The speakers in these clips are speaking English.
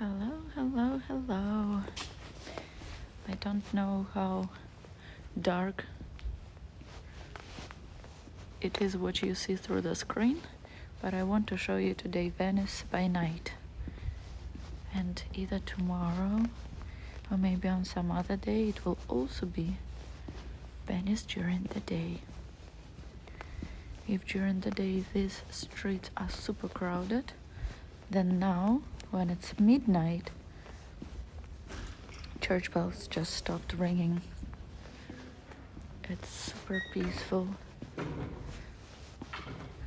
Hello, hello, hello. I don't know how dark it is what you see through the screen, but I want to show you today Venice by night. And either tomorrow or maybe on some other day it will also be Venice during the day. If during the day these streets are super crowded, then now when it's midnight, church bells just stopped ringing. It's super peaceful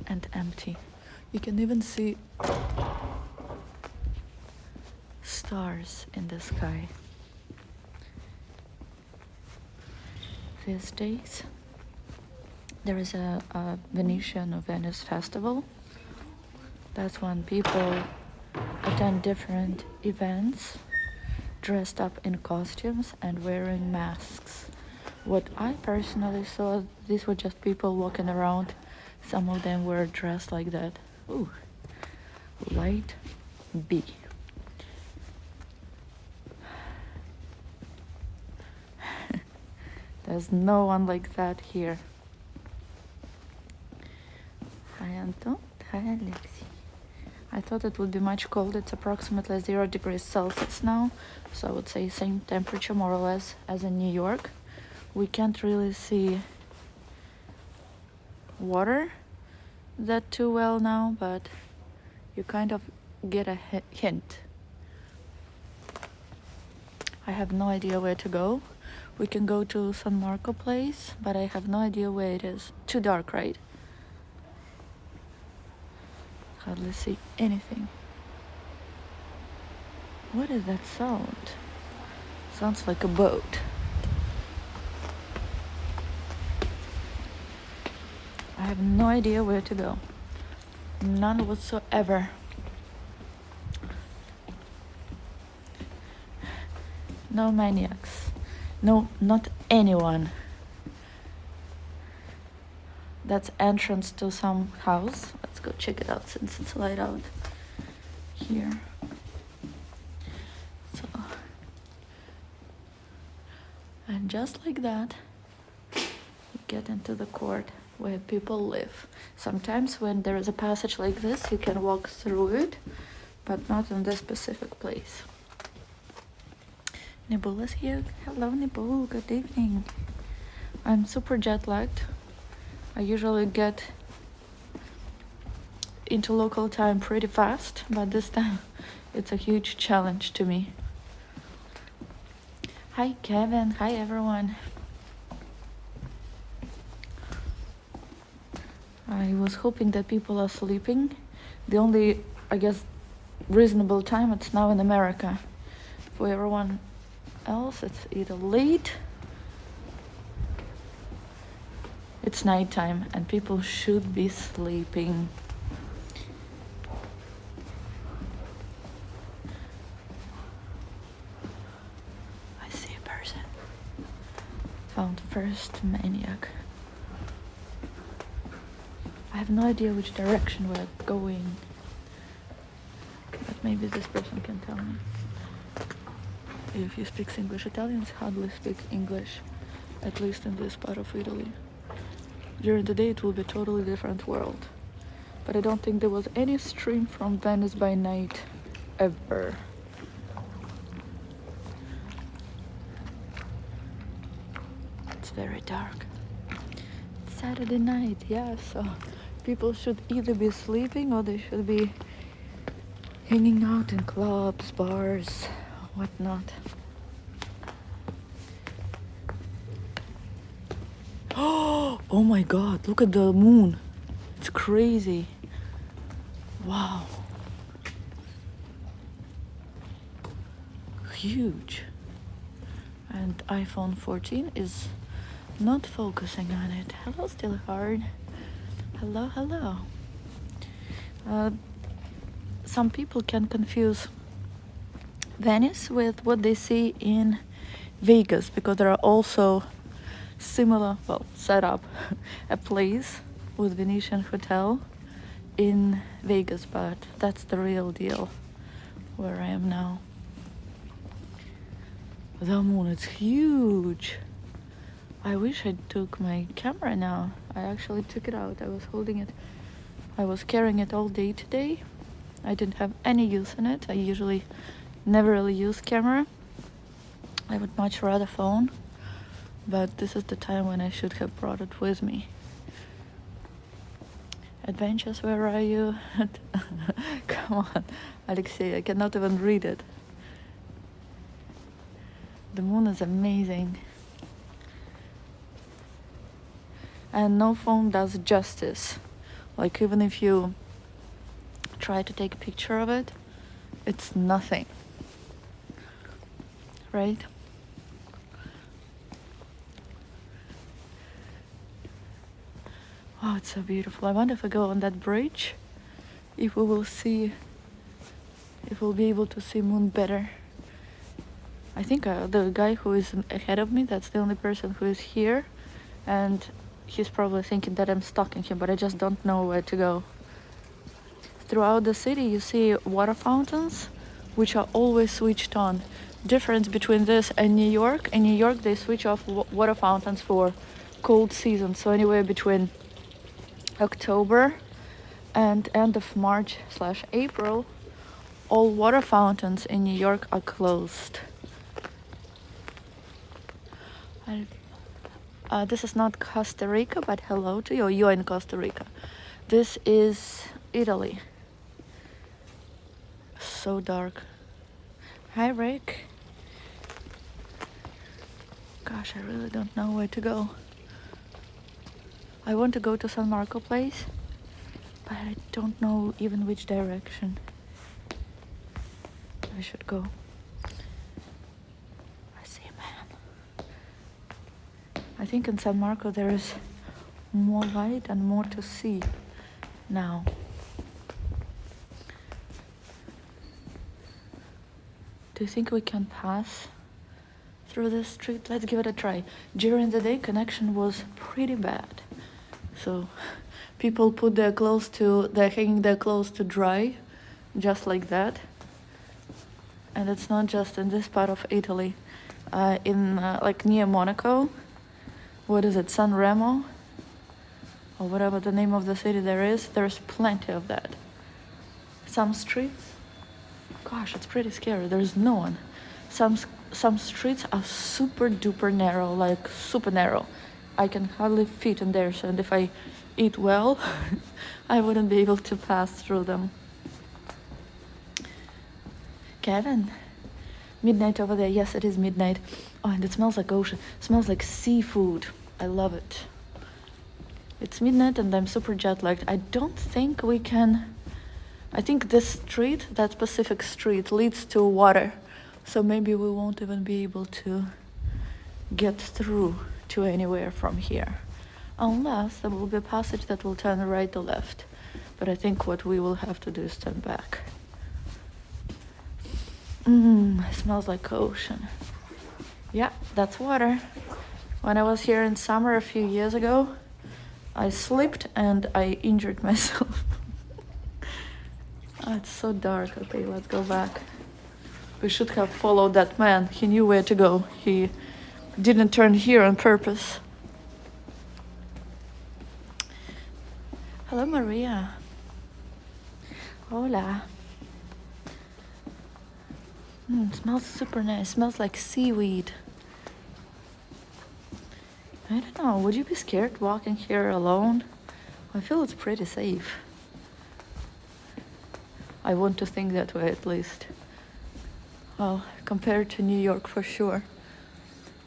and empty. You can even see stars in the sky. These days there is a Venetian or Venice festival. That's when people attend different events dressed up in costumes and wearing masks. What I personally saw, these were just people walking around. Some of them were dressed like that. Ooh, light B. There's no one like that here. Hi Anton, hi Alexi. I thought it would be much colder. It's approximately 0 degrees Celsius now, so I would say same temperature more or less as in New York. We can't really see water that too well now, but you kind of get a hint. I have no idea where to go. We can go to San Marco place, but I have no idea where it is. Too dark, right? Hardly see anything. What is that sound? Sounds like a boat. I have no idea where to go. None whatsoever. No maniacs. No, not anyone. That's entrance to some house. Let's go check it out since it's light out here. So, and just like that, you get into the court where people live. Sometimes when there is a passage like this, you can walk through it, but not in this specific place. Nibul is here. Hello, Nibul. Good evening. I'm super jet-lagged. I usually get into local time pretty fast, but this time it's a huge challenge to me. Hi, Kevin. Hi, everyone. I was hoping that people are sleeping. The only, I guess, reasonable time, it's now in America. For everyone else, it's either late, it's nighttime, and people should be sleeping. I see a person. Found first maniac. I have no idea which direction we're going, but maybe this person can tell me. If he speaks English, Italians hardly speak English, at least in this part of Italy. During the day it will be a totally different world, but I don't think there was any stream from Venice by night ever. It's very dark. It's Saturday night, yeah, so people should either be sleeping or they should be hanging out in clubs, bars, whatnot. Oh my god, look at the moon. It's crazy. Wow. Huge. And iPhone 14 is not focusing on it. Hello, still hard. Hello, hello. Some people can confuse Venice with what they see in Vegas, because there are also similar, well, set up a place with Venetian hotel in Vegas, but that's the real deal. where I am now. The moon is huge. I wish I took my camera now. I actually took it out. I was holding it. I was carrying it all day today. I didn't have any use in it. I usually never really use camera. I would much rather phone. But this is the time when I should have brought it with me. Adventures, where are you? Come on, Alexei, I cannot even read it. The moon is amazing. And no phone does justice. Like, even if you try to take a picture of it, it's nothing. Right? Oh, it's so beautiful. I wonder if I go on that bridge, if we will see, if we'll be able to see moon better. I think the guy who is ahead of me, that's the only person who is here, and he's probably thinking that I'm stalking him, but I just don't know where to go. Throughout the city, you see water fountains, which are always switched on. Difference between this and New York. In New York, they switch off water fountains for cold season, so anywhere between October and end of March/April, all water fountains in New York are closed. This is not Costa Rica, but hello to you. You're in Costa Rica. This is Italy. So dark. Hi, Rick. Gosh, I really don't know where to go. I want to go to San Marco Place, but I don't know even which direction I should go. I see a man. I think in San Marco there is more light and more to see now. Do you think we can pass through this street? Let's give it a try. During the day, connection was pretty bad. So people put they're hanging their clothes to dry, just like that. And it's not just in this part of Italy. Like near Monaco, what is it, San Remo? Or whatever the name of the city there's plenty of that. Some streets, gosh, it's pretty scary. There's no one. Some streets are super duper narrow, like super narrow. I can hardly fit in there, so and if I eat well, I wouldn't be able to pass through them. Kevin, midnight over there. Yes, it is midnight. Oh, and it smells like ocean. It smells like seafood. I love it. It's midnight and I'm super jet lagged. I don't think we can. I think this street, that specific street, leads to water, so maybe we won't even be able to get through to anywhere from here, unless there will be a passage that will turn right or left. But I think what we will have to do is turn back. It smells like ocean. Yeah, that's water. When I was here in summer a few years ago, I slipped and I injured myself. Oh, it's so dark. Okay, let's go back. We should have followed that man. He knew where to go. He didn't turn here on purpose. Hello, Maria. Hola. It smells super nice. It smells like seaweed. I don't know. Would you be scared walking here alone? I feel it's pretty safe. I want to think that way at least. Well, compared to New York for sure.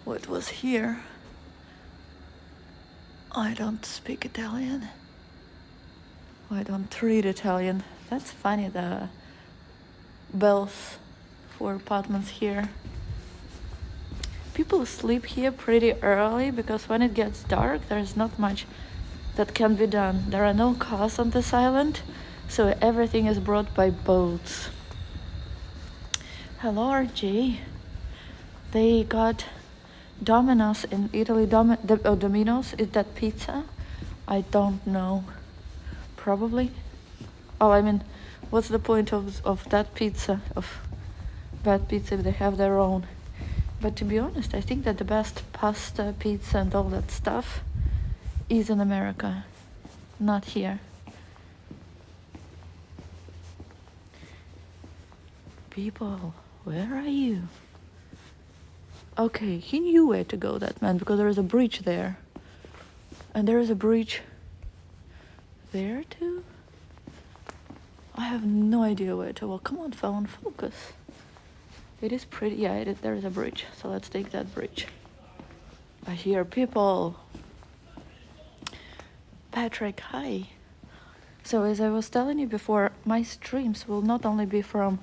What was here? I don't speak Italian. I don't read Italian. That's funny, the bells for apartments here. People sleep here pretty early because when it gets dark, there's not much that can be done. There are no cars on this island, so everything is brought by boats. Hello, RJ. They got Domino's in Italy. Domino's, is that pizza? I don't know. Probably. Oh, I mean, What's the point of that pizza, of bad pizza, if they have their own? But to be honest, I think that the best pasta, pizza, and all that stuff is in America, not here. People, where are you? Okay, he knew where to go, that man, because there is a bridge there. And there is a bridge there too? I have no idea where to. Well, come on, phone, focus. It is pretty, yeah, there is a bridge, so let's take that bridge. I hear people. Patrick, hi. So as I was telling you before, my streams will not only be from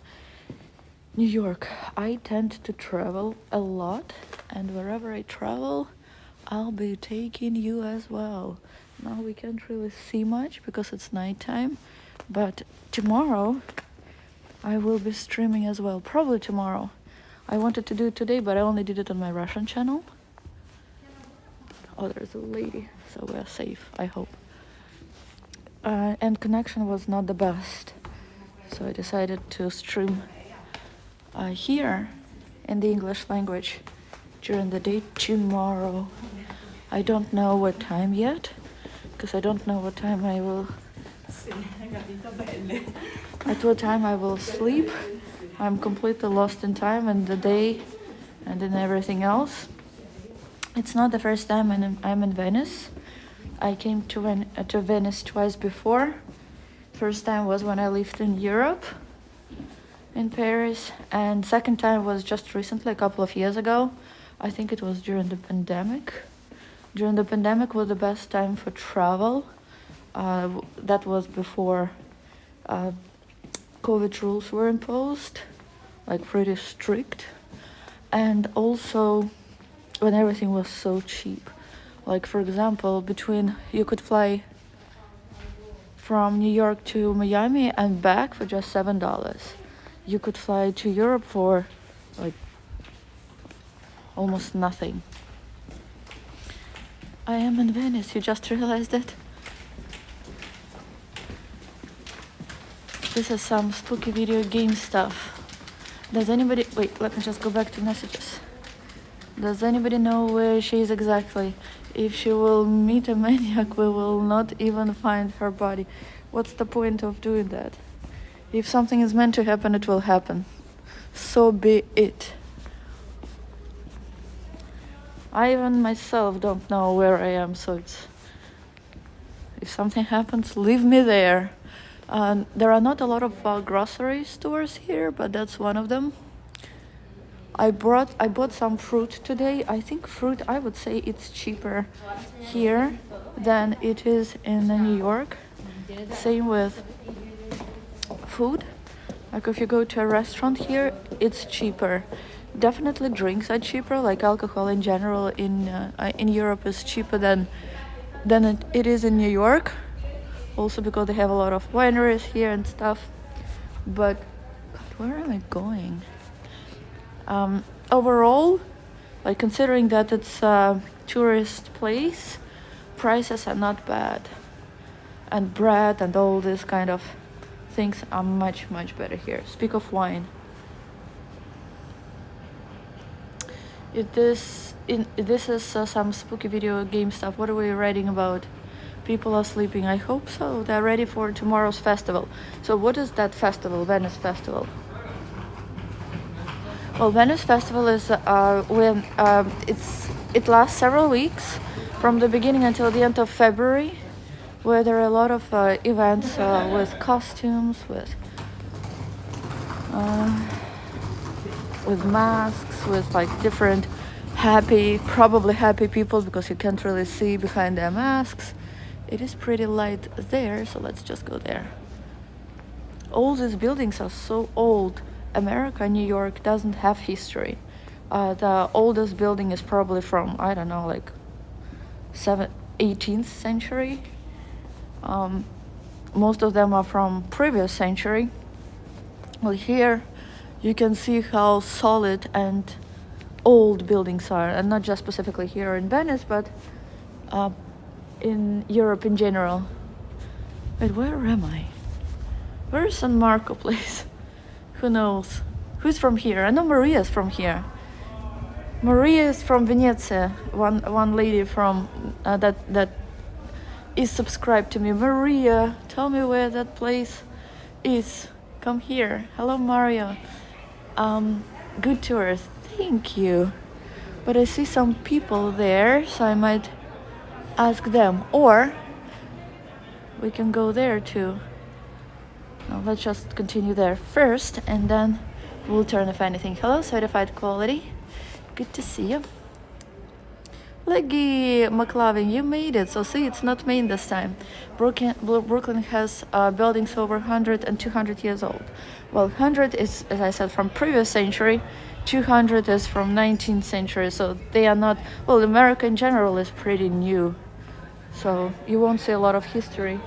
New York. I tend to travel a lot, and wherever I travel, I'll be taking you as well. Now we can't really see much because it's nighttime, but tomorrow I will be streaming as well, probably tomorrow. I wanted to do it today, but I only did it on my Russian channel. Oh, there's a lady, so we're safe, I hope. And connection was not the best, so I decided to stream here in the English language during the day tomorrow. I don't know what time yet, because I don't know what time I will... At what time I will sleep. I'm completely lost in time and the day and in everything else. It's not the first time I'm in Venice. I came to Venice twice before. First time was when I lived in Europe, in Paris, and second time was just recently, a couple of years ago. I think it was during the pandemic. During the pandemic was the best time for travel. That was before COVID rules were imposed, like pretty strict, and also when everything was so cheap. Like, for example, you could fly from New York to Miami and back for just $7. You could fly to Europe for like almost nothing. I am in Venice, you just realized it? This is some spooky video game stuff. Does anybody... Wait, let me just go back to messages. Does anybody know where she is exactly? If she will meet a maniac, we will not even find her body. What's the point of doing that? If something is meant to happen, it will happen. So be it. I even myself don't know where I am, so it's... If something happens, leave me there. There are not a lot of grocery stores here, but that's one of them. I bought some fruit today. I think fruit, I would say it's cheaper here than it is in New York. Same with food. Like if you go to a restaurant here, it's cheaper. Definitely drinks are cheaper, like alcohol in general in Europe is cheaper than it is in New York. Also because they have a lot of wineries here and stuff. But, God, where am I going? Overall, like considering that it's a tourist place, prices are not bad. And bread and all this kind of things are much, much better here. Speak of wine. This is some spooky video game stuff. What are we writing about? People are sleeping. I hope so. They're ready for tomorrow's festival. So what is that festival? Venice Festival. Well, Venice Festival is when it lasts several weeks, from the beginning until the end of February, where there are a lot of events with costumes, with masks, with like different probably happy people, because you can't really see behind their masks. It is pretty light there, so let's just go there. All these buildings are so old. America, New York doesn't have history. The oldest building is probably from, I don't know, like 18th century. Most of them are from previous century. Well, here you can see how solid and old buildings are, and not just specifically here in Venice, but in Europe in general. Wait, where am I? Where is San Marco place? Who knows? Who's from here? I know Maria's from here. Maria is from Venice. One lady from that is subscribed to me. Maria, tell me where that place is. Come here. Hello, Mario. Good tour. Thank you. But I see some people there, so I might ask them. Or we can go there too. Now let's just continue there first, and then we'll turn if anything. Hello, certified quality. Good to see you. Leggy McLovin, you made it. So see, it's not Maine this time. Brooklyn has buildings over 100 and 200 years old. Well, 100 is, as I said, from previous century. 200 is from 19th century. So they are not, well, America in general is pretty new. So you won't see a lot of history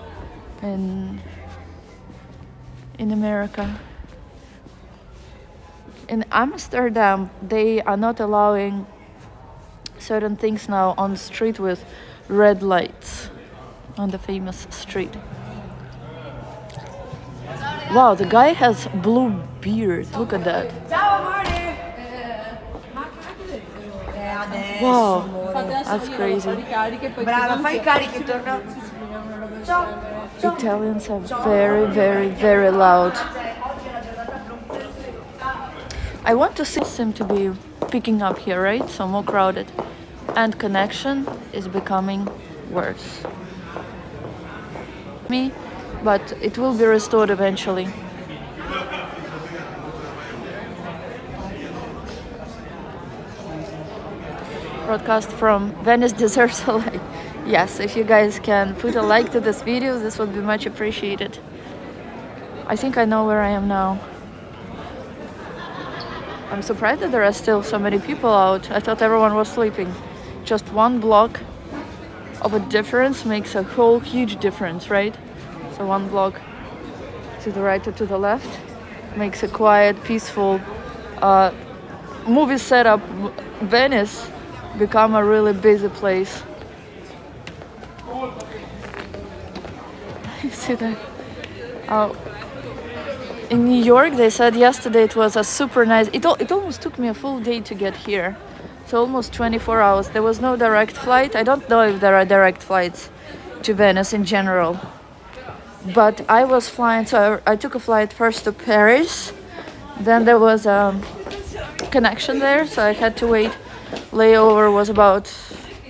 in America. In Amsterdam, they are not allowing certain things now on the street with red lights on the famous street. Wow, the guy has blue beard. Look at that. Wow, that's crazy. Italians are very, very, very loud. I want to see seem to be picking up here, right? So more crowded. And connection is becoming worse. But it will be restored eventually. Broadcast from Venice deserves a like. Yes, if you guys can put a like to this video, this would be much appreciated. I think I know where I am now. I'm surprised that there are still so many people out. I thought everyone was sleeping. Just one block of a difference makes a whole huge difference, right? So one block to the right or to the left makes a quiet, peaceful movie setup. Venice become a really busy place. You see that? In New York, they said yesterday it was a super nice. It almost took me a full day to get here, so almost 24 hours. There was no direct flight. I don't know if there are direct flights to Venice in general, but I was flying. So I took a flight first to Paris, then there was a connection there, so I had to wait. Layover was about,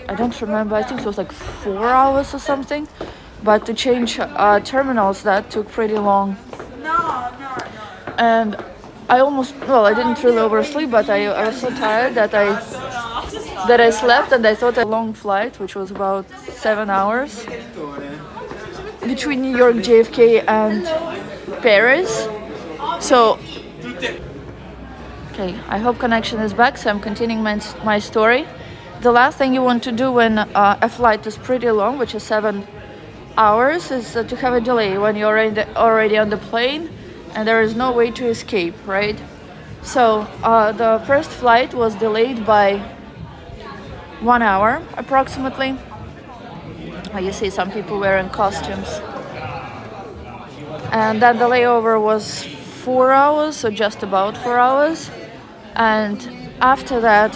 I don't remember. I think it was like 4 hours or something. But to change terminals, that took pretty long. And I didn't really oversleep, but I was so tired that I slept, and I thought a long flight, which was about 7 hours between New York, JFK, and Paris. So, okay, I hope connection is back, so I'm continuing my story. The last thing you want to do when a flight is pretty long, which is 7 hours, is to have a delay when you're already on the plane and there is no way to escape, right? So the first flight was delayed by 1 hour approximately. You see some people wearing costumes. And then the layover was 4 hours, so just about 4 hours. And after that,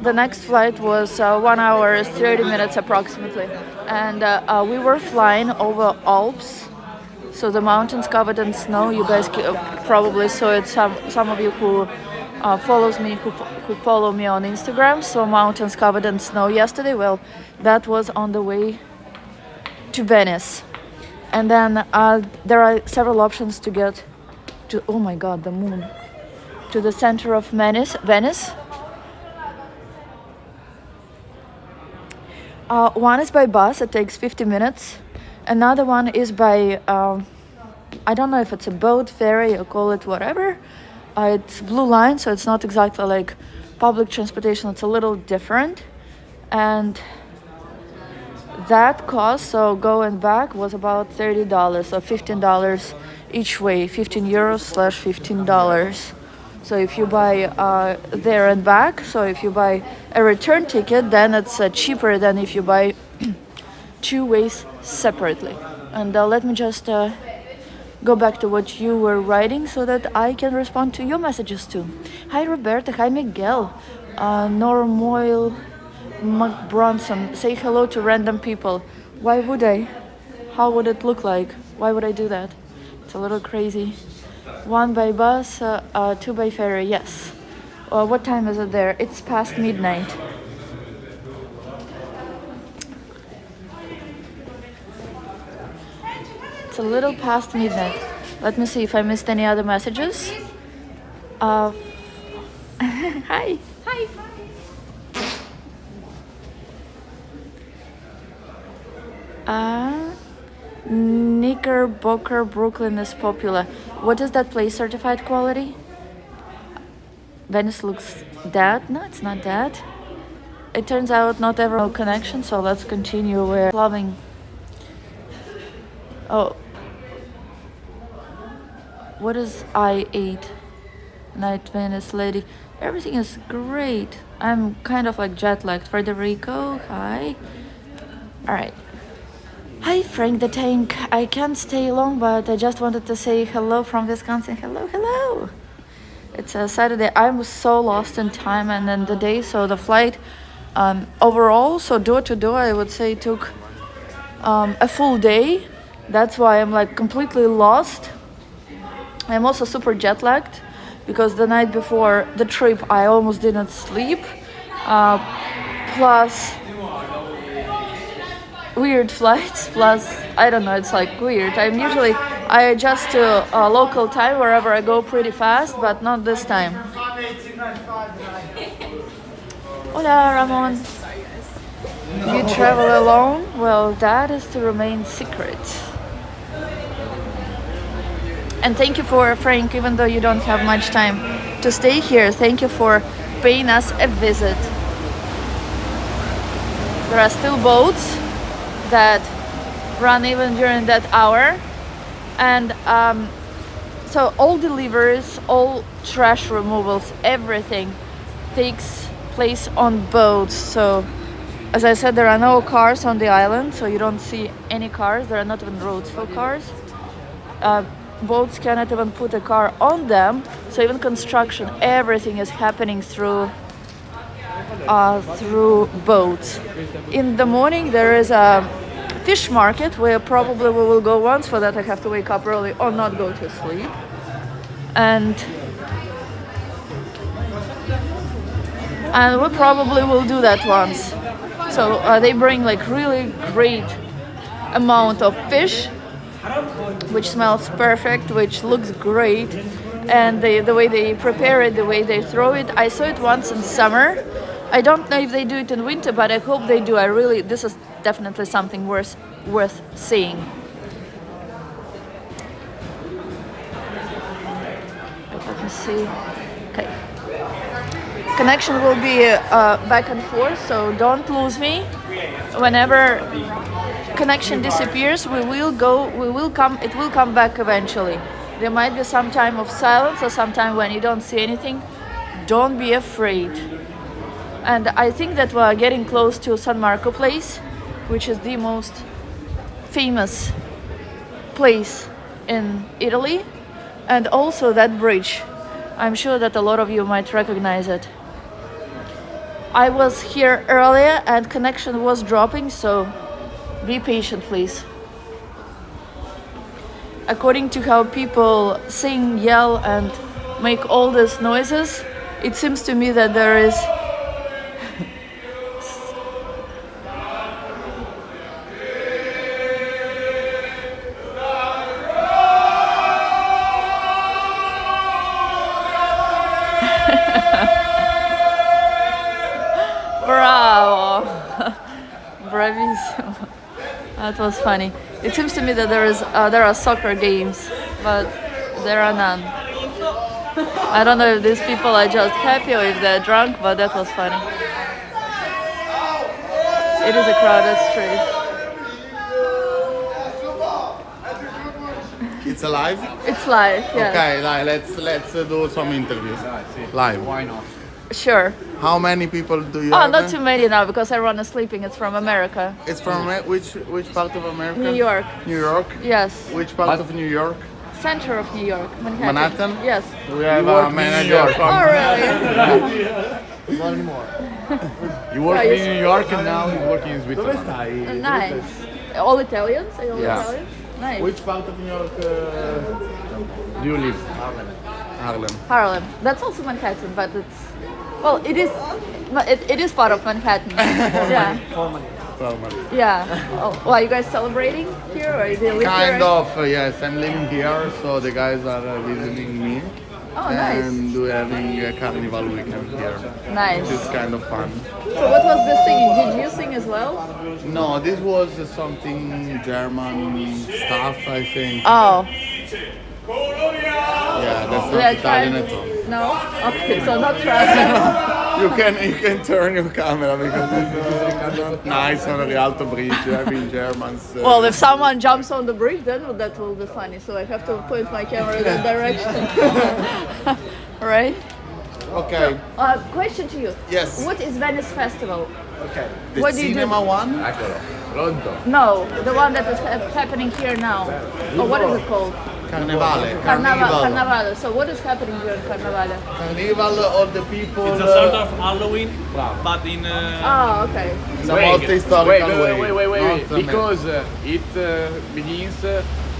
the next flight was 1 hour, 30 minutes approximately. And we were flying over Alps. So the mountains covered in snow. You guys probably saw it. Some of you who follow me on Instagram saw mountains covered in snow yesterday. Well, that was on the way to Venice. And then there are several options to get to. Oh my God, the moon! To the center of Venice. One is by bus. It takes 50 minutes. Another one is by, I don't know if it's a boat, ferry, or call it whatever. It's Blue Line, so it's not exactly like public transportation. It's a little different. And that cost, so go and back, was about $30, so $15 each way, 15 euros / $15. So if you buy there and back, so if you buy a return ticket, then it's cheaper than if you buy 2 ways separately. And let me just go back to what you were writing so that I can respond to your messages too. Hi Roberta, hi Miguel, Normoil McBronson. Say hello to random people. Why would I? How would it look like? Why would I do that? It's a little crazy. 1 by bus, 2 by ferry, yes. What time is it there? It's past midnight. It's a little past midnight. Let me see if I missed any other messages. Hi. Hi. Knickerbocker, Brooklyn is popular. What is that place? Certified quality? Venice looks dead. No, it's not dead. It turns out not every connection, so let's continue. We're loving. Oh. What is I8? Night Venice lady. Everything is great. I'm kind of like jet lagged. Federico, hi. Alright. Hi Frank the Tank. I can't stay long, but I just wanted to say hello from Wisconsin. Hello, hello. It's a Saturday. I was so lost in time and in the day, so the flight overall, so door to door, I would say took a full day. That's why I'm like completely lost. I'm also super jet lagged because the night before the trip I almost didn't sleep. Plus weird flights, plus I don't know, it's like weird. I adjust to local time wherever I go pretty fast, but not this time. Hola Ramon. You travel alone? Well, that is to remain secret. And thank you for Frank, even though you don't have much time to stay here, thank you for paying us a visit. There are still boats that run even during that hour, and so all deliveries, all trash removals, everything takes place on boats. So as I said, there are no cars on the island, so you don't see any cars. There are not even roads for cars. Boats cannot even put a car on them, so even construction, everything is happening through boats. In the morning there is a fish market where probably we will go once. For that I have to wake up early or not go to sleep. And we probably will do that once. So they bring like really great amount of fish, which smells perfect, which looks great, and the way they prepare it, the way they throw it. I saw it once in summer. I don't know if they do it in winter, but I hope they do. This is definitely something worth seeing. Let me see. Okay. Connection will be back and forth, so don't lose me. Whenever connection disappears, it will come back eventually. There might be some time of silence or some time when you don't see anything. Don't be afraid. And I think that we're getting close to San Marco place, which is the most famous place in Italy, and also that bridge. I'm sure that a lot of you might recognize it. I was here earlier and connection was dropping, so be patient, please. According to how people sing, yell, and make all these noises, it seems to me that there is Bravo! Bravissimo. That was funny. It seems to me that there are soccer games, but there are none. I don't know if these people are just happy or if they're drunk, but that was funny. It is a crowded street. It's alive? It's live, yeah. Okay, let's do some interviews. Live. Why not? Sure. How many people do you Oh, have? not too many now because everyone is sleeping. It's from America. It's from which part of America? New York. New York? Yes. Which part of New York? center of New York, Manhattan. Manhattan? Yes. We have work a in manager New York. from. Oh, really? Not anymore. You work Right, in New York and now you work in Dove Switzerland. stai? Nice. All Italians? Are you all Yeah. Italians? Nice. Which part of New York Do you live? Harlem. Harlem. That's also Manhattan, but it's well, it is part of Manhattan. Yeah. Formally. Formally. Yeah. Oh, well, are you guys celebrating here, or do you live here? Kind of, yes. I'm living here, so the guys are visiting me. Oh, nice. And we're having a carnival weekend here. Nice. Which is kind of fun. So, what was the singing? Did you sing as well? No, this was something German stuff, I think. Oh, Yeah, that's yeah, not Italian at all. No. Okay, so not trying. You can turn your camera because it's not nice on a Rialto Bridge. I mean, Germans. Well, if someone jumps on the bridge, then that will be funny. So I have to point my camera in that direction. Right? Okay. Question to you. Yes. What is Venice Festival? Ok. The What do you do? cinema one? Eccolo. Pronto? No, the one that is happening here now. Oh, what is it called? Carnevale. Carnaval. So what is happening during Carnaval? Carnival, all the people. It's a sort of Halloween, but in Oh, okay. The most historical way. Wait. Not Because it begins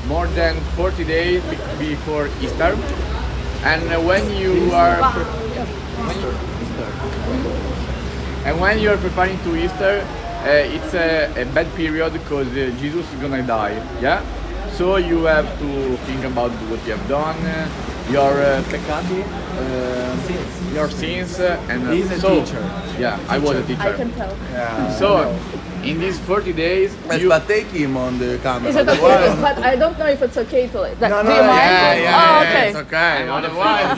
more than 40 days before Easter. And when you are when you are preparing to Easter, it's a bad period because Jesus is gonna die. Yeah. So you have to think about what you have done, your peccati, your sins, and He's a so, teacher. Yeah, I was a I teacher. can tell. So in these 40 days, you, But take him on the camera. Is it okay? But I don't know if it's okay to like that. No, Do no, you mind? Yeah, Oh, okay. it's okay. otherwise,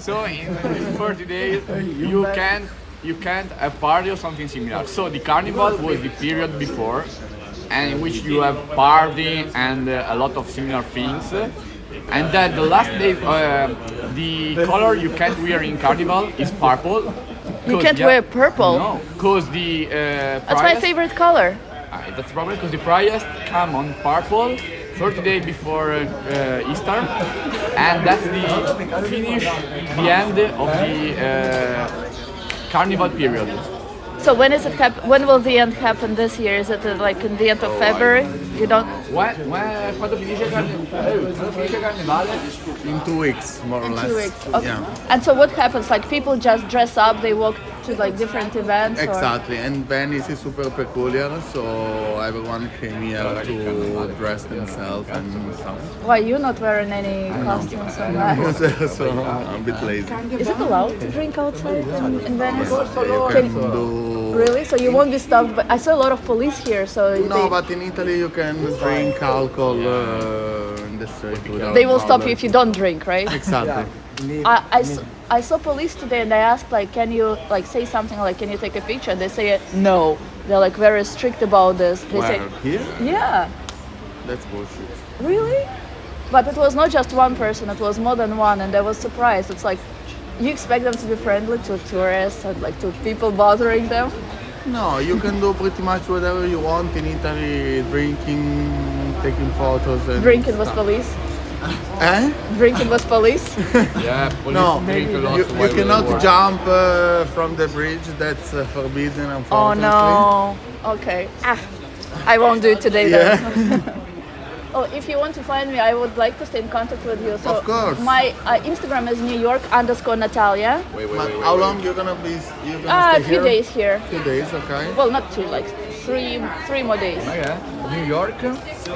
so in these 40 days, you can't have party or something similar. So the carnival was the period before, and in which you have party and a lot of similar things. And then the last day, the color you can't wear in carnival is purple. You 'Cause can't wear purple. No, because the That's my favorite color. That's probably because the priest come on purple 30 days before Easter, and that's the finish, the end of the carnival period. So when is it when will the end happen this year? Is it like in the end of February? You don't. Quando finisce il carnevale? In 2 weeks, more or less. 2 weeks. Okay. Yeah. And so what happens? Like people just dress up, they walk to like different events. Or? Exactly, and Venice is super peculiar, so everyone came here to dress themselves and stuff. Why you not wearing any costumes or that? So I'm a bit lazy. Is it allowed to drink outside in Venice? You can do. Really? So you won't be stopped? But I saw a lot of police here, so No, but in Italy you can drink alcohol in the street without they will stop you problem. if you don't drink, right? Exactly. I saw police today and I asked like, can you like say something like, can you take a picture? They say no. They're like very strict about this. They say, Where? Here? yeah, That's bullshit. really? But it was not just one person, it was more than one, and I was surprised. It's like, you expect them to be friendly to tourists and like to people bothering them? No, you can do pretty much whatever you want in Italy, drinking, taking photos and Drinking with stuff. police? Eh? Drinking with police? Yeah, police No, drink a lot you while they cannot work. jump from the bridge. That's forbidden, Oh unfortunately. no. Okay. I won't do it today then. Oh, if you want to find me, I would like to stay in contact with you. So Of course. my Instagram is New York _Natalia. Wait. How long you're gonna be? You're gonna A stay few here? days here. 2 days, okay. Well, not two, like three more days. Okay. New York?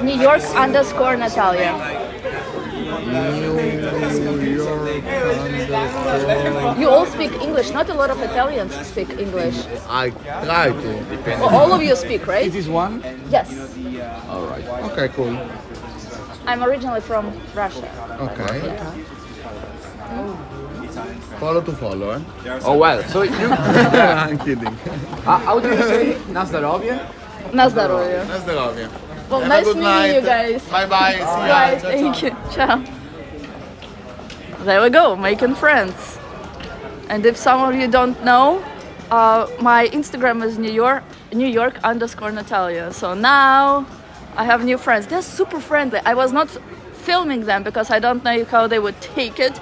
New York _Natalia. New York underscore. You all speak English. Not a lot of Italians speak English. I try to. Well, all of you speak, right? Is this one? Yes. All right. Okay, cool. I'm originally from Russia. Okay. Follow to follow, eh? Oh well. So you, I'm kidding. how do you say Nazdarovia? Na zdrowie. Na zdrowie. Well, Have a nice good meeting night. you guys. Bye bye. See ya. Bye. Ciao, Thank ciao. you. Ciao. There we go, making friends. And if some of you don't know, my Instagram is New York _Natalia. So now I have new friends. They're super friendly. I was not filming them because I don't know how they would take it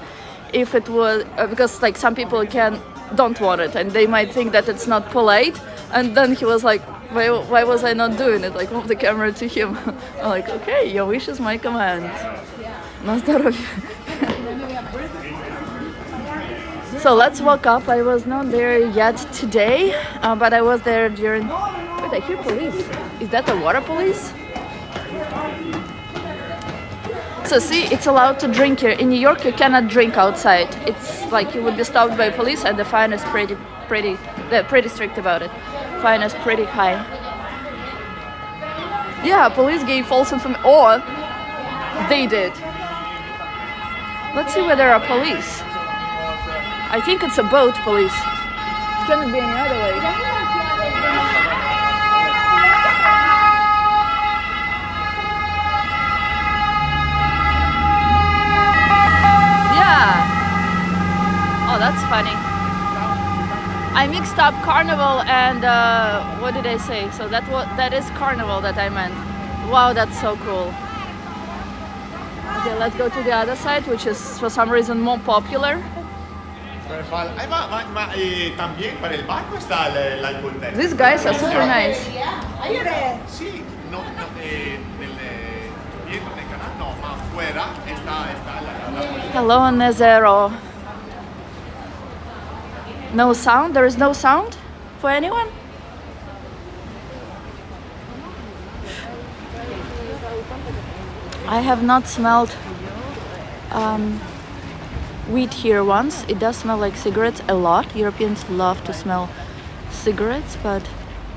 if it was because like some people don't want it and they might think that it's not polite. And then he was like, why was I not doing it? Like, move the camera to him. I'm like, okay, your wish is my command. На здоровье. So let's walk up. I was not there yet today, but I was there during. Wait, I hear police. Is that the water police? So see, it's allowed to drink here. In New York, you cannot drink outside. It's like you would be stopped by police, and the fine is they're pretty strict about it. Fine is pretty high. Yeah, police gave false information, or they did. Let's see where there are police. I think it's a boat police. It cannot be any other way. Yeah. Oh, that's funny. I mixed up carnival and what did I say? So that is carnival that I meant. Wow, that's so cool. Okay, let's go to the other side, which is for some reason more popular. También para el barco está el alcohol. These guys are super nice. Sí, no, dentro del canal no, ma fuera está la Hello, Nezero. No sound? There is no sound for anyone? I have not smelled weed here once. It does smell like cigarettes a lot. Europeans love to smell cigarettes, but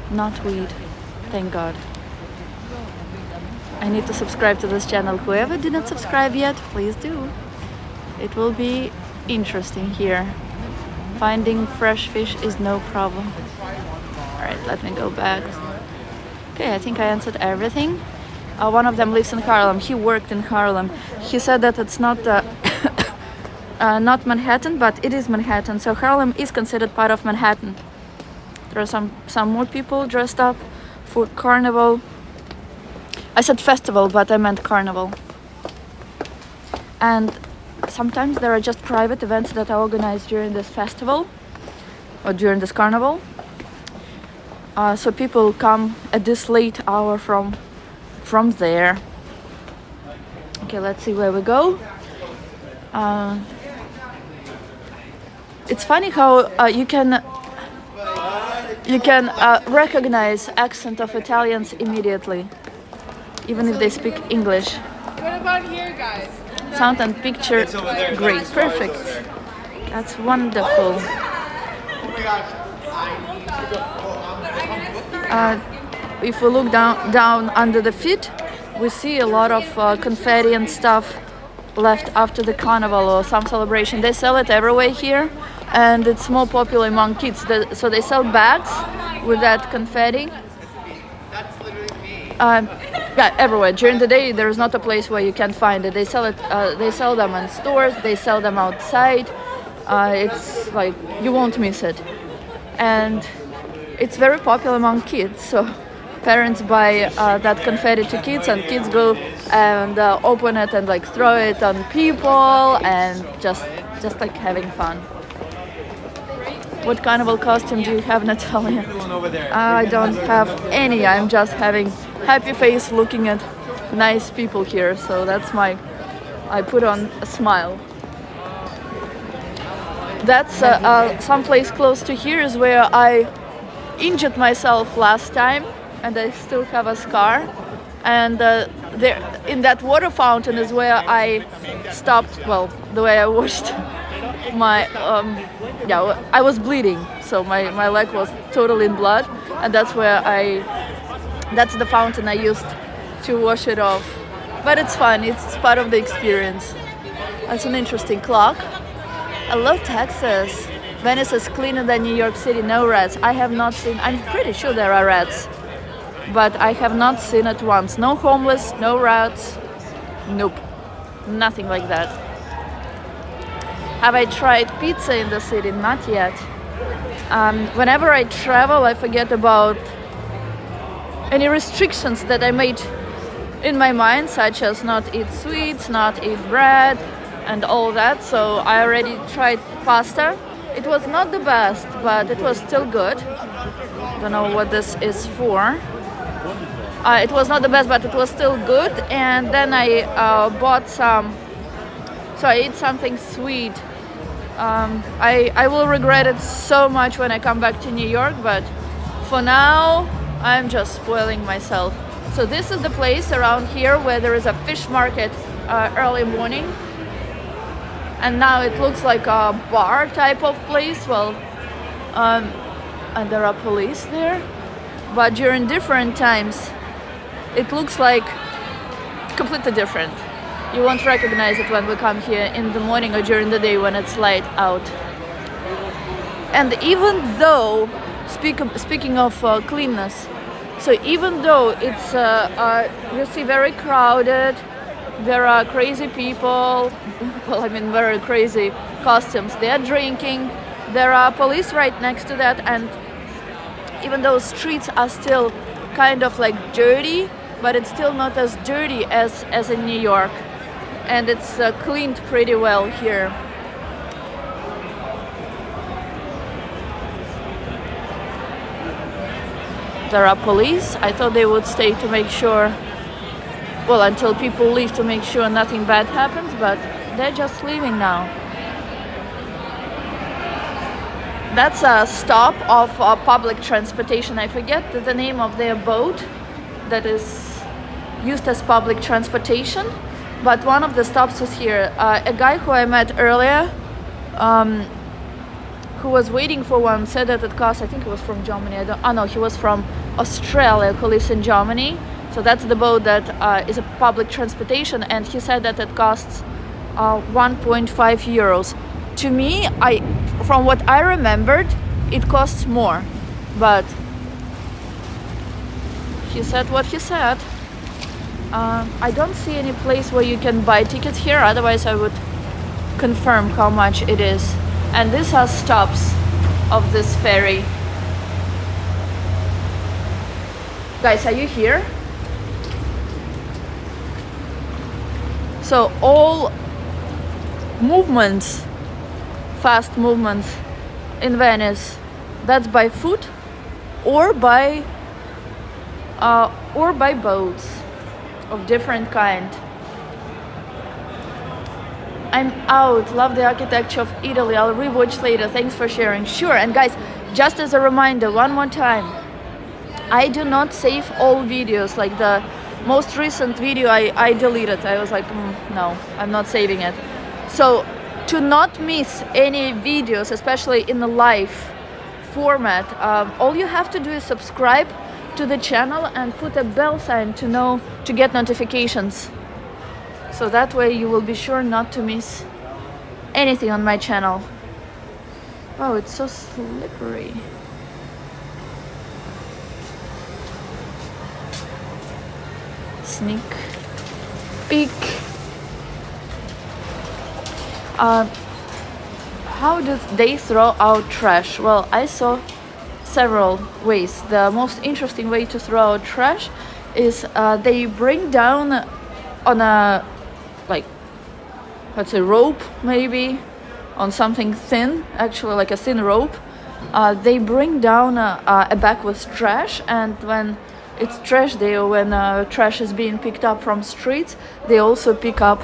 not weed. Thank God. I need to subscribe to this channel. Whoever did not subscribe yet, please do. It will be interesting here. Finding fresh fish is no problem. Alright, let me go back. Okay, I think I answered everything. One of them lives in Harlem. He worked in Harlem. He said that it's not not Manhattan, but it is Manhattan. So Harlem is considered part of Manhattan. There are some more people dressed up for carnival. I said festival, but I meant carnival. And sometimes there are just private events that are organized during this festival or during this carnival. So people come at this late hour from there. Okay, let's see where we go. It's funny how you can recognize accent of Italians immediately, even if they speak English. What about here, guys? Sound and picture, great, perfect. That's wonderful. If we look down under the feet, we see a lot of confetti and stuff left after the carnival or some celebration. They sell it everywhere here, and it's more popular among kids. So they sell bags with that confetti. Yeah, everywhere. During the day, there is not a place where you can't find it. They sell it. They sell them in stores. They sell them outside. It's like you won't miss it, and it's very popular among kids. So parents buy that confetti to kids, and kids go and open it and like throw it on people, and just like having fun. What carnival costume do you have, Natalia? I don't have any. I'm just having happy face looking at nice people here. So that's I put on a smile. That's someplace close to here is where I injured myself last time, and I still have a scar. And there, in that water fountain is where I stopped. Well, the way I washed my I was bleeding, so my leg was totally in blood, and that's the fountain I used to wash it off. But it's fun, it's part of the experience. That's an interesting clock. I love Texas. Venice is cleaner than New York City. No rats. I have not seen. I'm pretty sure there are rats, but I have not seen it once. No homeless, no rats. Nope, nothing like that. Have I tried pizza in the city? Not yet. Whenever I travel, I forget about any restrictions that I made in my mind, such as not eat sweets, not eat bread, and all that. So I already tried pasta. It was not the best, but it was still good. Don't know what this is for. It was not the best, but it was still good. And then I bought some. So I ate something sweet. I will regret it so much when I come back to New York, but for now I'm just spoiling myself. So this is the place around here where there is a fish market early morning, and now it looks like a bar type of place. Well, and there are police there, but during different times it looks like completely different. You won't recognize it when we come here in the morning or during the day when it's light out. And even though, speaking of cleanness, so even though it's, you see, very crowded, there are crazy people, well, I mean very crazy costumes, they're drinking, there are police right next to that, and even though streets are still kind of like dirty, but it's still not as dirty as in New York. And it's cleaned pretty well here. There are police. I thought they would stay to make sure, well, until people leave to make sure nothing bad happens, but they're just leaving now. That's a stop of public transportation. I forget the name of their boat that is used as public transportation. But one of the stops is here. A guy who I met earlier, who was waiting for one, said that it cost, I think he was from Germany. No, he was from Australia, who lives in Germany. So that's the boat that is a public transportation, and he said that it costs 1.5 euros. To me, from what I remembered, it costs more. But he said what he said. I don't see any place where you can buy tickets here, otherwise I would confirm how much it is. And these are stops of this ferry. Guys, are you here? So all movements, fast movements in Venice, that's by foot or by boats of different kind. I'm out. Love the architecture of Italy. I'll rewatch later. Thanks for sharing. Sure. And guys, just as a reminder, one more time, I do not save all videos. Like the most recent video I deleted. I was like, no, I'm not saving it. So to not miss any videos, especially in the live format, all you have to do is subscribe to the channel and put a bell sign to get notifications. So that way you will be sure not to miss anything on my channel. Oh, it's so slippery. Sneak peek. How do they throw out trash? Well, I saw several ways. The most interesting way to throw out trash is they bring down on a, like, let's say rope, maybe on something thin, actually like a thin rope. They bring down a bag with trash, and when it's trash day, or when trash is being picked up from streets, they also pick up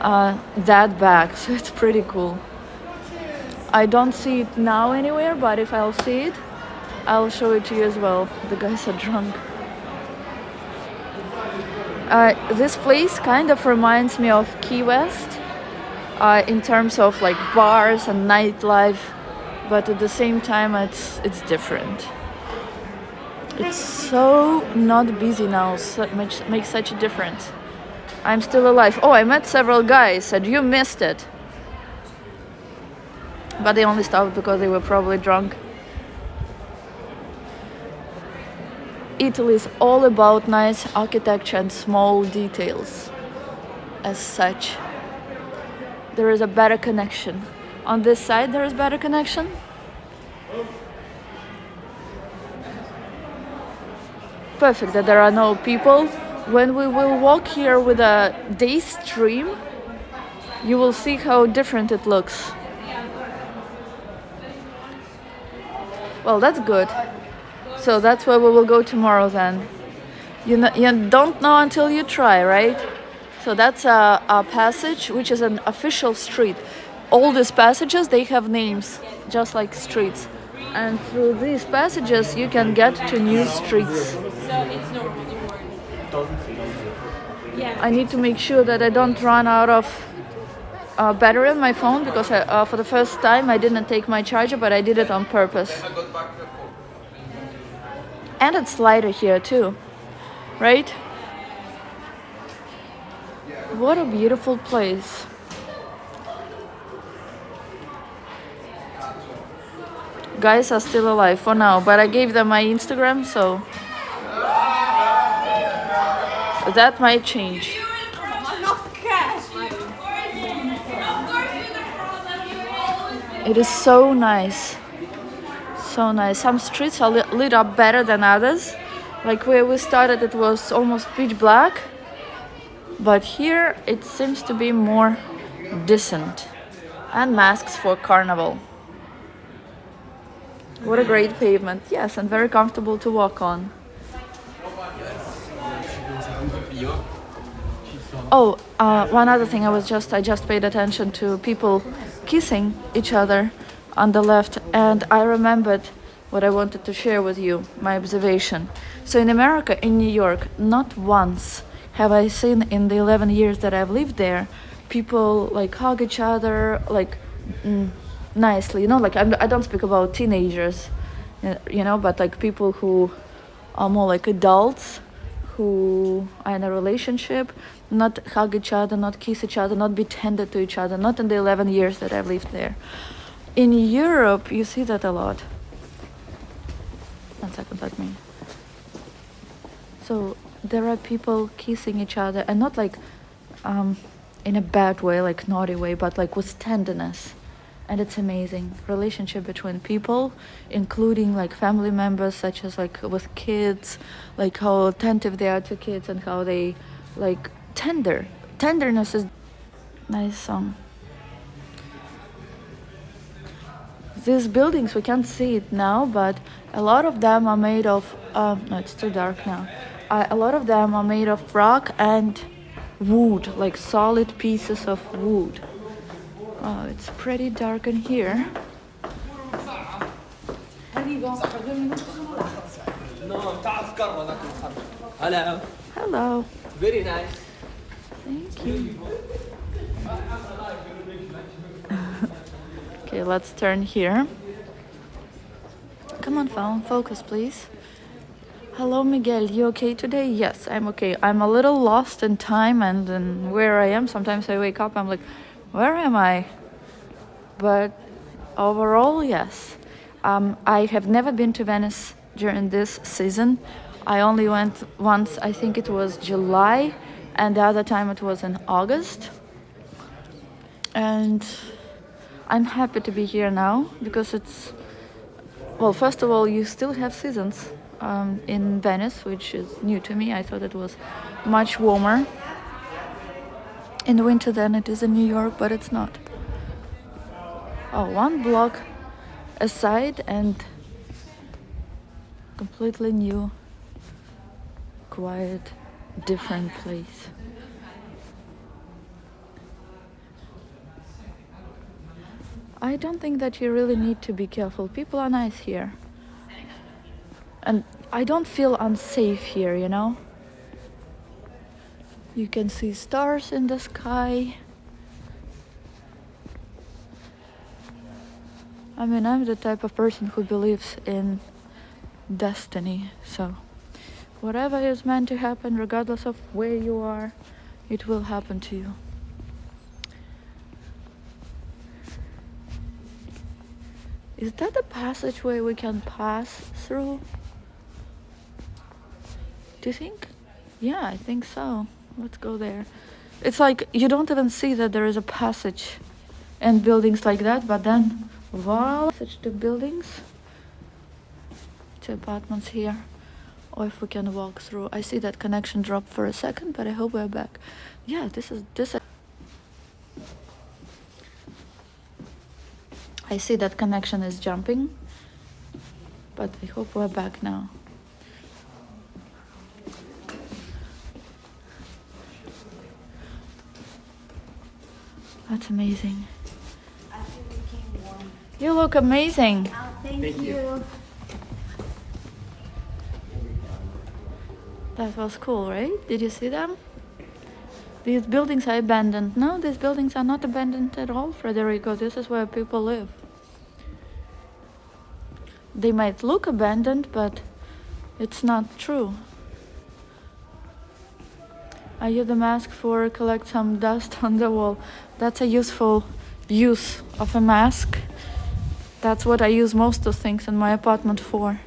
that bag. So it's pretty cool. I don't see it now anywhere, but if I'll see it, I'll show it to you as well. The guys are drunk. This place kind of reminds me of Key West in terms of like bars and nightlife, but at the same time it's different. It's so not busy now, so makes such a difference. I'm still alive. Oh, I met several guys, said you missed it. But they only stopped because they were probably drunk. Italy is all about nice architecture and small details. As such, there is a better connection. On this side, there is better connection. Perfect that there are no people when we will walk here with a day stream, you will see how different it looks. Well, that's good. So that's where we will go tomorrow then. You don't know until you try, right? So that's a passage, which is an official street. All these passages, they have names, just like streets. And through these passages, you can get to new streets. I need to make sure that I don't run out of battery on my phone, because for the first time I didn't take my charger, but I did it on purpose. And it's lighter here too, right? What a beautiful place. Guys are still alive for now, but I gave them my Instagram, so that might change. It is so nice. So nice. Some streets are lit up better than others. Like where we started, it was almost pitch black. But here it seems to be more decent. And masks for carnival. What a great pavement. Yes, and very comfortable to walk on. Oh, one other thing, I just paid attention to people kissing each other on the left, and I remembered what I wanted to share with you, my observation. So in America, in New York, not once have I seen in the 11 years that I've lived there, people like hug each other, like nicely, like I don't speak about teenagers, but like people who are more like adults, who are in a relationship, not hug each other, not kiss each other, not be tender to each other, not in the 11 years that I've lived there. In Europe, you see that a lot. 1 second, let me. So there are people kissing each other, and not like in a bad way, like naughty way, but like with tenderness. And it's amazing. Relationship between people, including like family members, such as like with kids, like how attentive they are to kids and how they like tenderness is nice song. These buildings, we can't see it now, but a lot of them are made of no, it's too dark now. A lot of them are made of rock and wood, like solid pieces of wood. Oh, it's pretty dark in here. Hello. Hello. Very nice. Thank you. Okay, let's turn here. Come on, phone, focus, please. Hello, Miguel. You okay today? Yes, I'm okay. I'm a little lost in time and in where I am. Sometimes I wake up, I'm like, where am I? But overall, yes. I have never been to Venice during this season. I only went once, I think it was July, and the other time it was in August. And I'm happy to be here now because it's, well, first of all, you still have seasons in Venice, which is new to me. I thought it was much warmer in the winter than it is in New York, but it's not. Oh, 1 block aside and completely new, quiet, different place. I don't think that you really need to be careful. People are nice here. And I don't feel unsafe here, You can see stars in the sky. I mean, I'm the type of person who believes in destiny. So whatever is meant to happen, regardless of where you are, it will happen to you. Is that a passageway we can pass through? Do you think? Yeah, I think so. Let's go there. It's like you don't even see that there is a passage and buildings like that, but then wow, passage to buildings, to apartments here. or if we can walk through. I see that connection dropped for a second, but I hope we're back. Yeah, this. I see that connection is jumping, but I hope we're back now. That's amazing. You look amazing. Oh, thank you. That was cool, right? Did you see them? These buildings are abandoned. No, these buildings are not abandoned at all, Federico. This is where people live. They might look abandoned, but it's not true. I use the mask for collect some dust on the wall. That's a useful use of a mask. That's what I use most of things in my apartment for.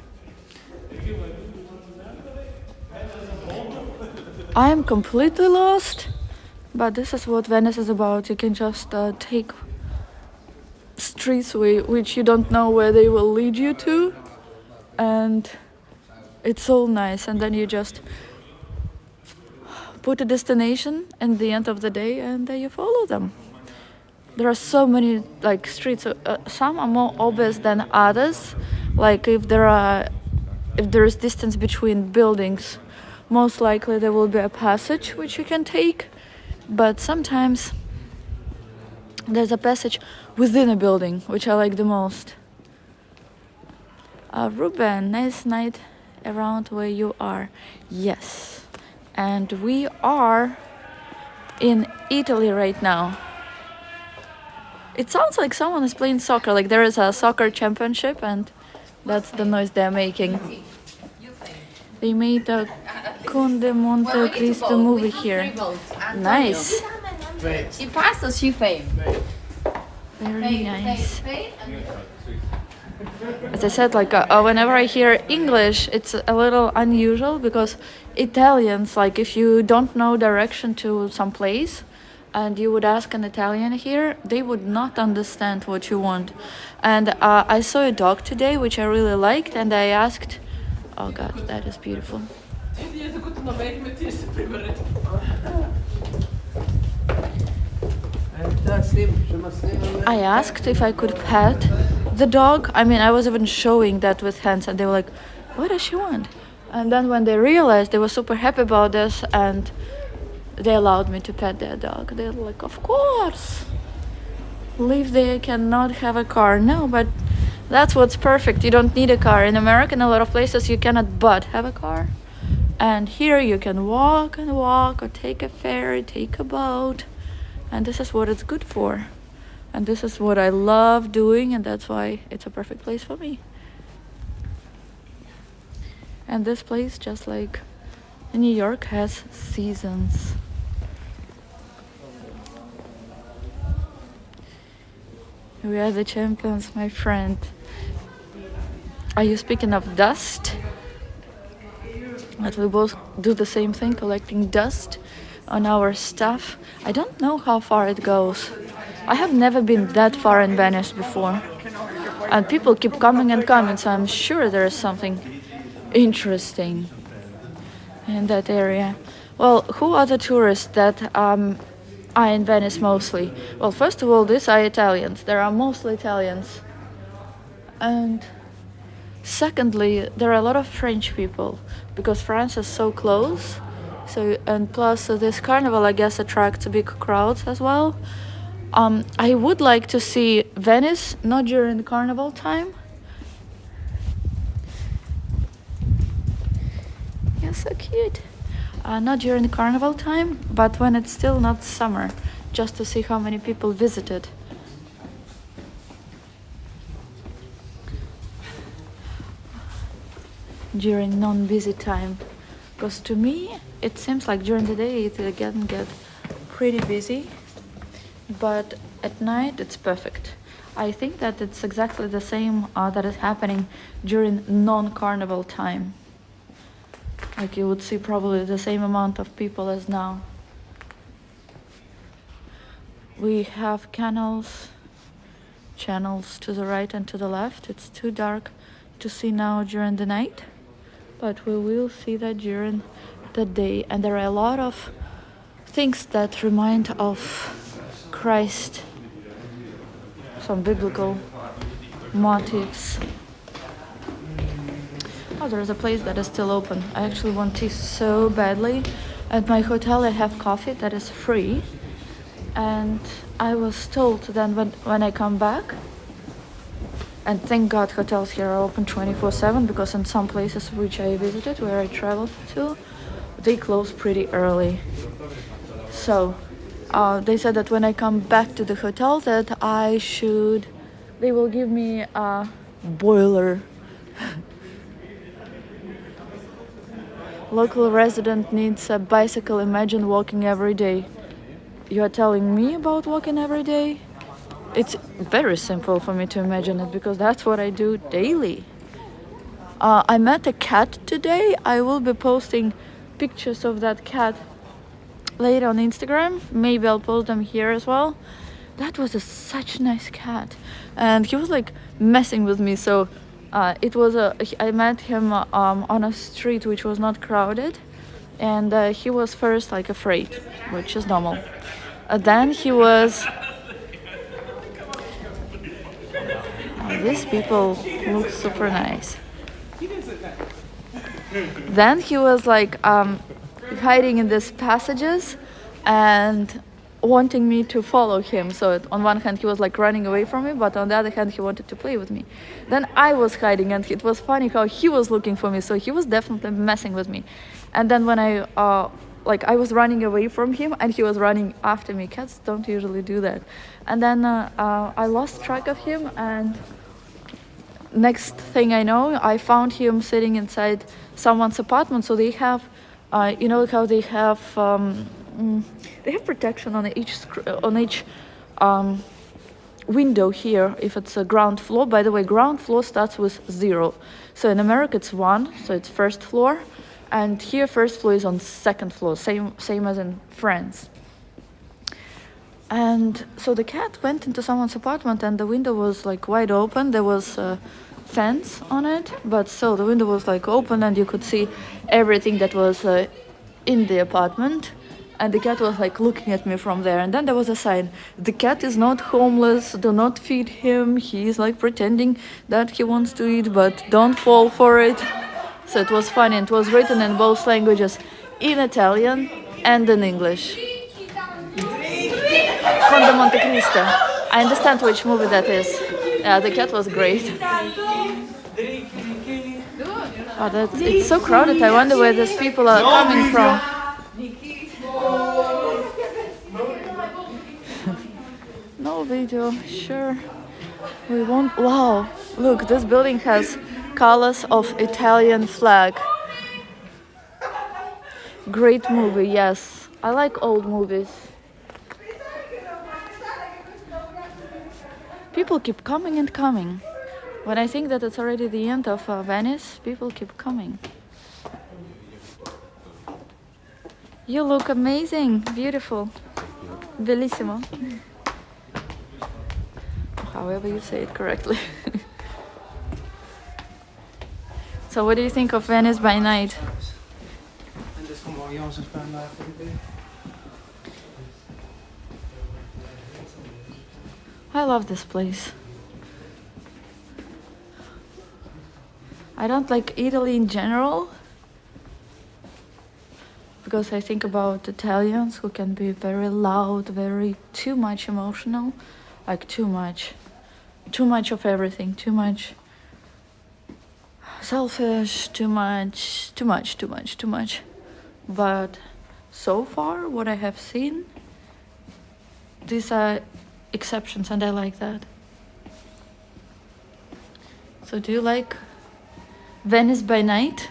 I am completely lost, but this is what Venice is about. You can just take streets which you don't know where they will lead you to, and it's all nice, and then you just put a destination at the end of the day and then you follow them. There are so many like streets. Some are more obvious than others. Like if there is distance between buildings, most likely there will be a passage which you can take. But sometimes there's a passage within a building, which I like the most. Ruben, nice night around where you are. Yes. And we are in Italy right now. It sounds like someone is playing soccer, like there is a soccer championship, and that's the noise they're making. They made a Conde Monte Cristo movie here. Nice. She passed or she failed? Very nice. As I said, like whenever I hear English, it's a little unusual because Italians, like if you don't know direction to some place and you would ask an Italian here, they would not understand what you want. And I saw a dog today, which I really liked, and I asked, oh God, that is beautiful. I asked if I could pet the dog. I mean, I was even showing that with hands, and they were like, what does she want? And then when they realized, they were super happy about this, and they allowed me to pet their dog. They're like, of course. Live there, cannot have a car. No, but that's what's perfect. You don't need a car. In America, in a lot of places, you cannot but have a car. And here you can walk and walk, or take a ferry, take a boat. And this is what it's good for. And this is what I love doing, and that's why it's a perfect place for me. And this place, just like New York, has seasons. We are the champions, my friend. Are you speaking of dust? That we both do the same thing, collecting dust on our stuff. I don't know how far it goes. I have never been that far in Venice before. And people keep coming and coming, so I'm sure there is something interesting in that area. Well, who are the tourists that are in Venice mostly? Well, first of all, these are Italians. There are mostly Italians. And secondly, there are a lot of French people because France is so close. So, and plus this carnival, I guess, attracts big crowds as well. I would like to see Venice, not during the carnival time. You're so cute. Not during the carnival time, but when it's still not summer, just to see how many people visited. During non-busy time. Because to me, it seems like during the day it can get pretty busy, but at night it's perfect. I think that it's exactly the same that is happening during non-carnival time. Like you would see probably the same amount of people as now. We have channels to the right and to the left. It's too dark to see now during the night. but we will see that during the day. And there are a lot of things that remind of Christ, some biblical motifs. Oh, there's a place that is still open. I actually want tea so badly. At my hotel I have coffee that is free, and I was told then when I come back, and thank God hotels here are open 24/7, because in some places which I visited, where I traveled to, they close pretty early. So they said that when I come back to the hotel that they will give me a boiler. Local resident needs a bicycle. Imagine walking every day. You're telling me about walking every day? It's very simple for me to imagine it, because that's what I do daily. I met a cat today. I will be posting pictures of that cat later on Instagram. Maybe I'll post them here as well. That was such a nice cat, and he was like messing with me. So I met him on a street which was not crowded, and he was first like afraid, which is normal. Then he was. These people look super nice. Then he was like hiding in these passages and wanting me to follow him. So on one hand he was like running away from me, but on the other hand he wanted to play with me. Then I was hiding, and it was funny how he was looking for me, so he was definitely messing with me. And then when I was running away from him and he was running after me. Cats don't usually do that. And then I lost track of him, and next thing I know, I found him sitting inside someone's apartment. So they have you know how they have protection on each window here if it's a ground floor. By the way, ground floor starts with 0. So in America it's 1, so it's first floor, and here first floor is on second floor, same as in France. And so the cat went into someone's apartment, and the window was like wide open. There was a fence on it, but still the window was like open, and you could see everything that was in the apartment. And the cat was like looking at me from there. And then there was a sign: the cat is not homeless, do not feed him, he is like pretending that he wants to eat, but don't fall for it. So it was funny. It was written in both languages, in Italian and in English. Conde Monte Cristo. I understand which movie that is. Yeah, the cat was great. Oh, it's so crowded. I wonder where these people are coming from. No video, sure. We won't. Wow, look, this building has colors of Italian flag. Great movie, yes. I like old movies. People keep coming and coming. When I think that it's already the end of Venice, people keep coming. You look amazing, beautiful, bellissimo. However you say it correctly. So what do you think of Venice by night? I love this place. I don't like Italy in general, because I think about Italians who can be very loud, very too much emotional, like too much of everything, too much selfish, too much. But so far, what I have seen, these are exceptions, and I like that. So do you like Venice by night?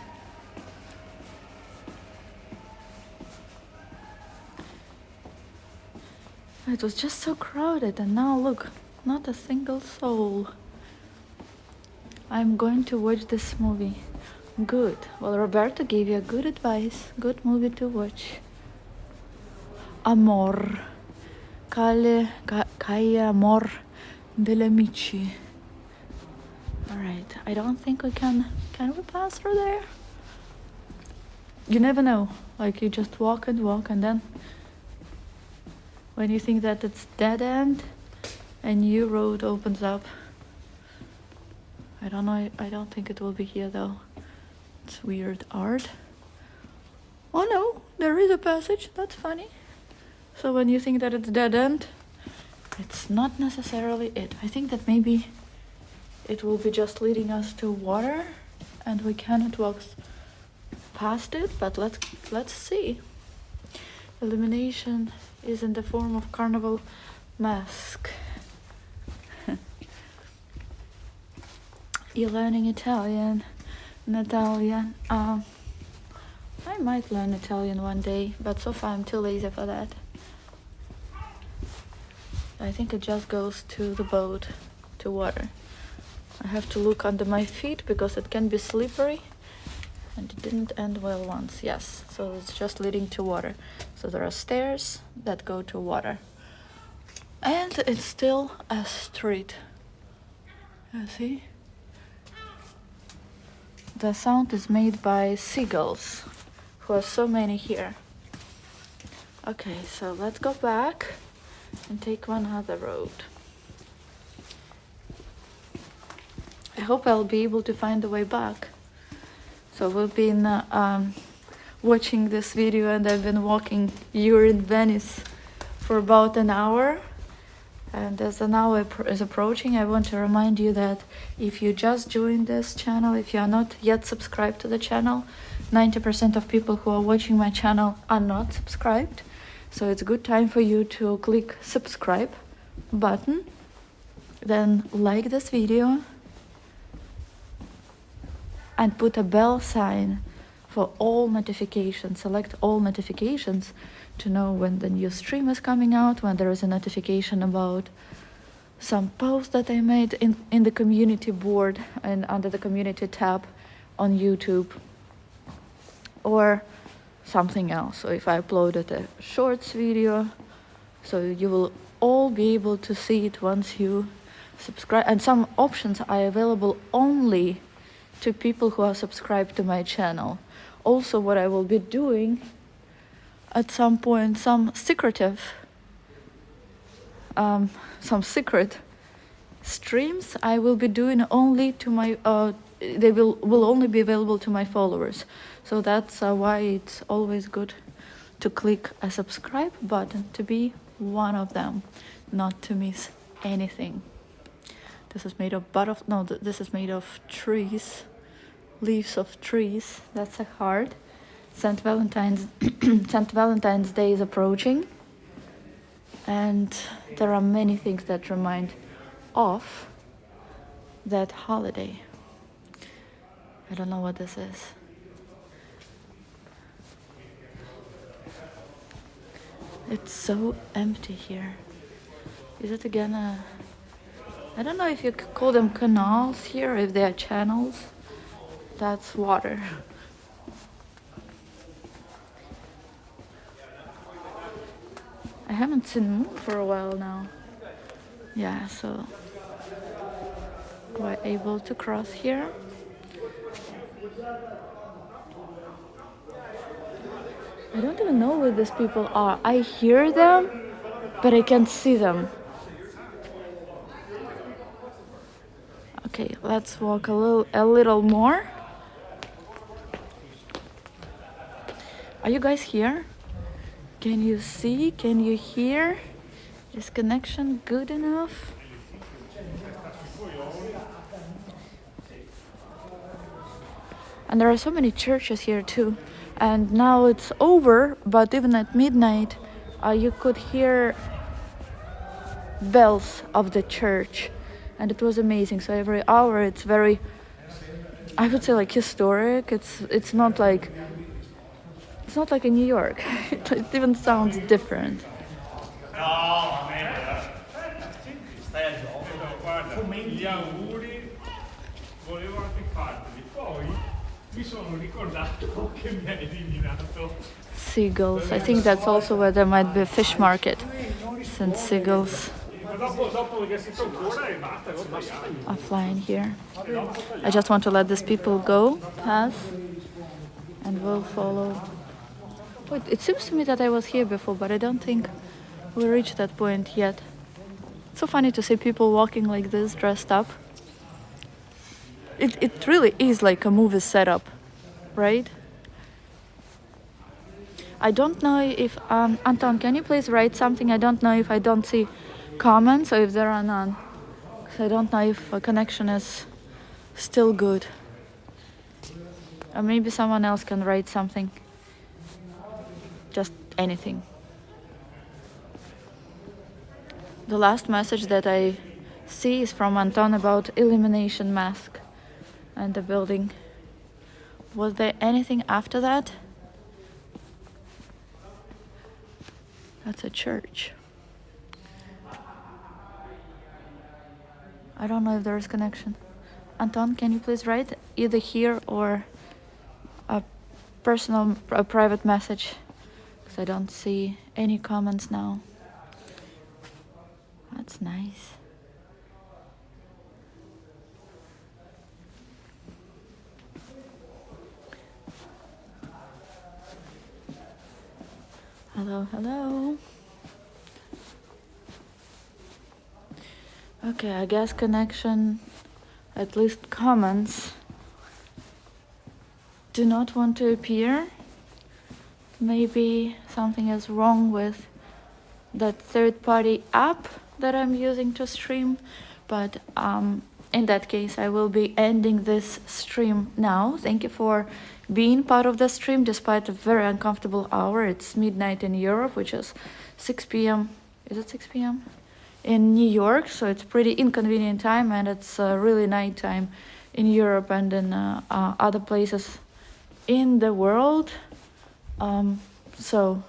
It was just so crowded, and now look, not a single soul. I'm going to watch this movie. Good. Well, Roberto gave you a good advice. Good movie to watch. Amor. Cae amor degli amici. Alright, I don't think we can we pass through there? you never know. Like you just walk, and then when you think that it's dead end, a new road opens up. I don't know. I don't think it will be here though. It's weird art. Oh no, there is a passage. That's funny. So when you think that it's dead end, it's not necessarily it. I think that maybe it will be just leading us to water, and we cannot walk past it. But let's see. Illumination is in the form of carnival mask. You're learning Italian, Natalia. I might learn Italian one day, but so far I'm too lazy for that. I think it just goes to the boat, to water. I have to look under my feet because it can be slippery, and it didn't end well once. Yes, so it's just leading to water. So there are stairs that go to water, and it's still a street. You see? The sound is made by seagulls, who are so many here. Okay, so let's go back and take one other road. I hope I'll be able to find the way back. So we've been watching this video, and I've been walking here in Venice for about an hour. And as an hour is approaching, I want to remind you that if you just joined this channel, if you are not yet subscribed to the channel, 90% of people who are watching my channel are not subscribed. So it's a good time for you to click subscribe button, then like this video, and put a bell sign for all notifications. Select all notifications to know when the new stream is coming out, when there is a notification about some post that I made in the community board and under the community tab on YouTube, or something else. So if I uploaded a shorts video, so you will all be able to see it once you subscribe. And some options are available only to people who are subscribed to my channel. Also, what I will be doing at some point, some secret streams I will be doing only to my they will only be available to my followers. So that's why it's always good to click a subscribe button to be one of them, not to miss anything. This is made of this is made of trees, leaves of trees. That's a heart. St. Valentine's St. Valentine's Day is approaching, and there are many things that remind of that holiday. I don't know what this is. It's so empty here. Is it again I don't know if you could call them canals here, if they are channels. That's water. I haven't seen Moon for a while now. Yeah, so we're able to cross here. I don't even know where these people are. I hear them, but I can't see them. Okay, let's walk a little more. Are you guys here? Can you see? Can you hear? Is connection good enough? And there are so many churches here too. And now it's over, but even at midnight, you could hear bells of the church, and it was amazing. So every hour, it's very, I would say, like historic. It's not like in New York. It even sounds different. Gli auguri volevo anche farteli, poi mi sono ricordato che mi hai eliminato. Seagulls. I think that's also where there might be a fish market, since seagulls are flying here. I just want to let these people go past and we'll follow. Wait, it seems to me that I was here before, but I don't think we reached that point yet. It's so funny to see people walking like this, dressed up. It really is like a movie setup, right? I don't know if, Anton, can you please write something? I don't know if I don't see comments or if there are none. 'Cause I don't know if a connection is still good. Or maybe someone else can write something. Just anything. The last message that I see is from Anton about illumination mask and the building. Was there anything after that? That's a church. I don't know if there is connection. Anton, can you please write either here or a private message? Because I don't see any comments now. That's nice. Hello, hello. Okay, I guess connection, at least comments, do not want to appear. Maybe something is wrong with that third-party app that I'm using to stream, but in that case I will be ending this stream now. Thank you for being part of the stream despite a very uncomfortable hour. It's midnight in Europe, which is 6 p.m. Is it 6 p.m. in New York? So it's pretty inconvenient time, and it's really night time in Europe and in other places in the world. So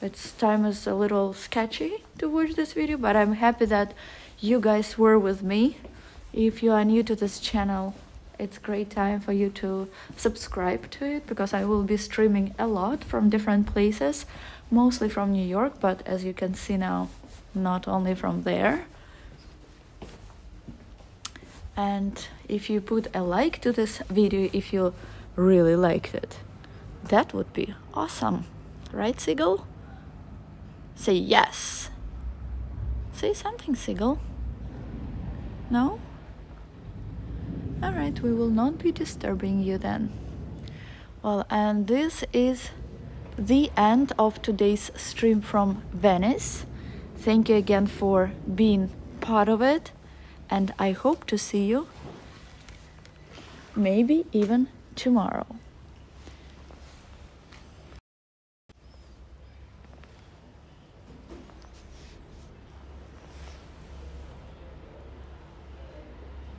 its time is a little sketchy to watch this video, but I'm happy that you guys were with me. If you are new to this channel, it's great time for you to subscribe to it, because I will be streaming a lot from different places, mostly from New York, but as you can see now, not only from there. And if you put a like to this video if you really liked it, that would be awesome. Right, Seagull? Say yes. Say something, Seagull. No? Alright, we will not be disturbing you then. Well, and this is the end of today's stream from Venice. Thank you again for being part of it, and I hope to see you maybe even tomorrow.